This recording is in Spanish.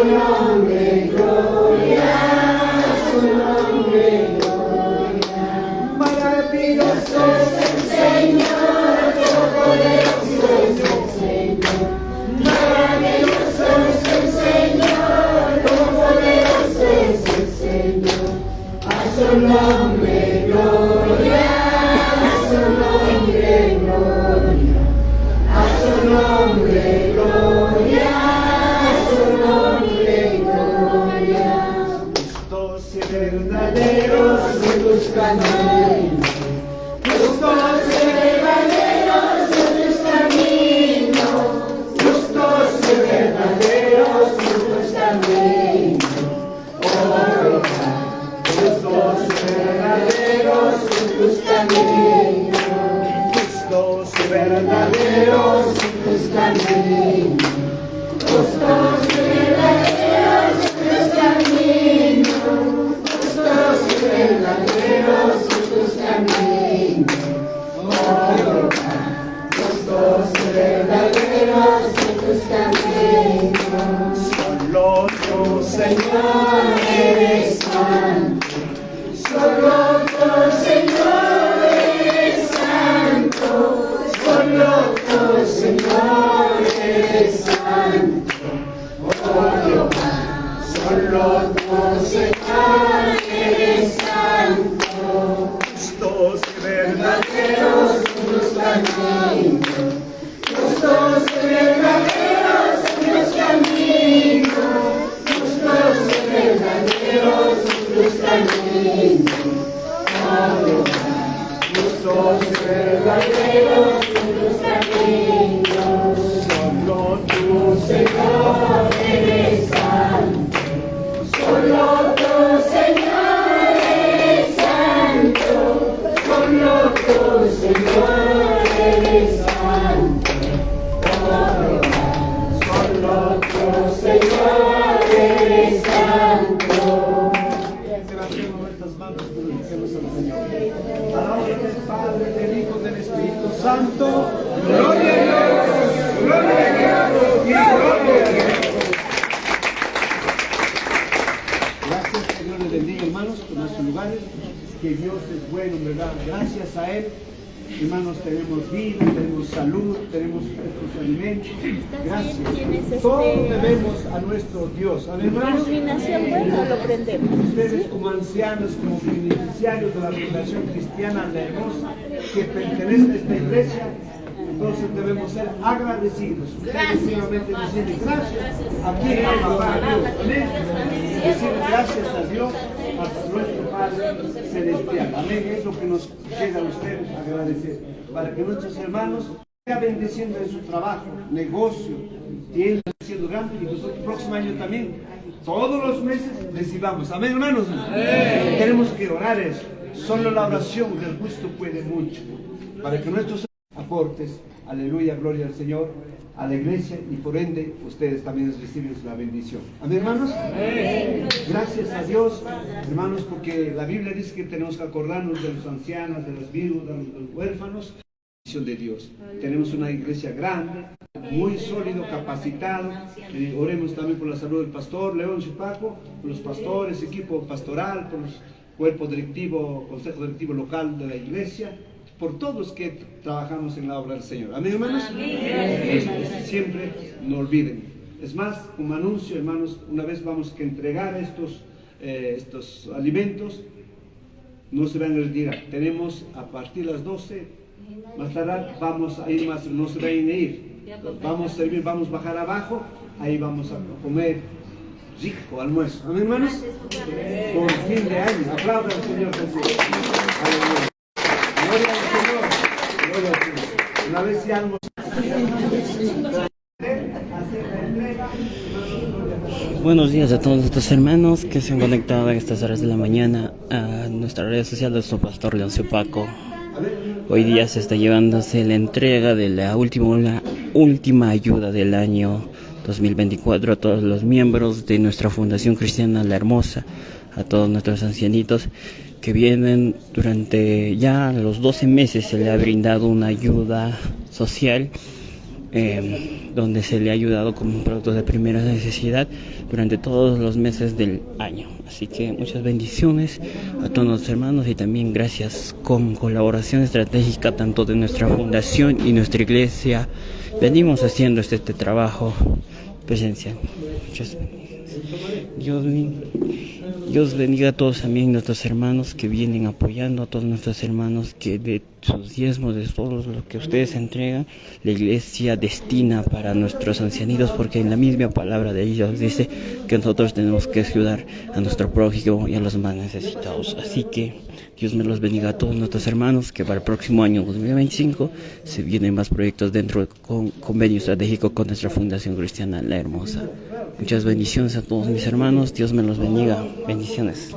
nombre, gloria, a su nombre, gloria. Maravilloso es el Señor, todopoderoso es el Señor. Maravilloso es el Señor, todopoderoso es el Señor. A su nombre, gloria, a su nombre, gloria. A su nombre, gloria, a su nombre, gloria. Justos y verdaderos en tus caminos, justos y verdaderos en tus caminos, justos y verdaderos en tus caminos. Oh, justos y verdaderos en tus caminos. Justos y verdaderos en tus caminos, justos y verdaderos en tus caminos, justos y verdaderos en tus caminos. Oh, justos y verdaderos en tus caminos. Solo tú, Señor, eres santo. Solo tú, Señor, eres santo. Solo tú, Señor, eres santo. Oh Jehová, solo tú, Señor, eres santo. Justos y verdaderos en tus caminos, justos y verdaderos en tus caminos, justos y verdaderos en tus caminos. Oh Jehová, justos y verdaderos en tus caminos. Solo tú, Señor, eres santo. Solo tú, Señor, eres santo. Solo tú, Señor, eres santo. Oh Jehová, solo tú, Señor, eres santo. Levantemos nuestras manos y glorifiquemos al Señor. Alabado del Padre, del Hijo, del Espíritu Santo. Gloria a Dios, gloria a Dios y gloria a Dios. Gracias, Señor, les bendiga, hermanos, por nuestros lugares. Que Dios es bueno, ¿verdad? Gracias a Él, hermanos, tenemos vida, tenemos salud, tenemos estos alimentos. Gracias. Todos debemos a nuestro Dios. Amén, hermanos. Iluminación, bueno, lo prendemos. Ustedes como ancianos, como beneficiarios de la Fundación Cristiana La Hermosa, que pertenece a esta iglesia, entonces debemos ser agradecidos. Ustedes nuevamente decirle gracias aquí a papá Dios. Amén. Decir gracias a Dios, a nuestro Padre Celestial. Amén. Es lo que nos queda a ustedes agradecer. Para que nuestros hermanos sigan bendeciendo en su trabajo, negocio, tienda, siendo grande, y nosotros el próximo año también, todos los meses, recibamos. Amén, hermanos. Amén. Tenemos que orar eso. Solo la oración del justo puede mucho. Para que nuestros aportes, aleluya, gloria al Señor, a la iglesia, y por ende ustedes también reciben la bendición. Amén, hermanos. Amén. Gracias a Dios, hermanos, porque la Biblia dice que tenemos que acordarnos de los ancianos, de los viudas, de los huérfanos. De Dios. Tenemos una iglesia grande, muy sólido, capacitado. Oremos también por la salud del pastor León Chupaco, por los pastores, equipo pastoral, por los cuerpo directivo, consejo directivo local de la iglesia, por todos los que trabajamos en la obra del Señor. Amén, hermanos. Amén. Siempre no olviden. Es más, como anuncio, hermanos, una vez vamos a entregar estos alimentos, no se van a retirar. Tenemos a partir de las 12. Más tarde vamos a ir más, no se van a ir. Vamos a servir, vamos a bajar abajo, ahí vamos a comer rico almuerzo. ¿Amén, hermanos? Por fin de año. Aplaudan al Señor Jesús. Aleluya. Gloria al Señor. Gloria al Señor. Una vez ya Buenos días a todos nuestros hermanos que se han conectado en estas horas de la mañana a nuestra red social de nuestro pastor León Chupaco. Hoy día se está llevándose la entrega de la última ayuda del año 2024 a todos los miembros de nuestra Fundación Cristiana La Hermosa, a todos nuestros ancianitos que vienen durante ya los 12 meses. Se le ha brindado una ayuda social donde se le ha ayudado con productos de primera necesidad durante todos los meses del año. Así que muchas bendiciones a todos los hermanos y también gracias con colaboración estratégica tanto de nuestra fundación y nuestra iglesia. Venimos haciendo este trabajo presencial. Muchas bendiciones. Dios bendiga a todos también nuestros hermanos que vienen apoyando, a todos nuestros hermanos que de sus diezmos, de todo lo que ustedes entregan, la iglesia destina para nuestros ancianitos, porque en la misma palabra de ellos dice que nosotros tenemos que ayudar a nuestro prójimo y a los más necesitados. Así que Dios me los bendiga a todos nuestros hermanos, que para el próximo año 2025 se vienen más proyectos dentro con convenio estratégico con nuestra Fundación Cristiana La Hermosa. Muchas bendiciones a todos mis hermanos, Dios me los bendiga, bendiciones.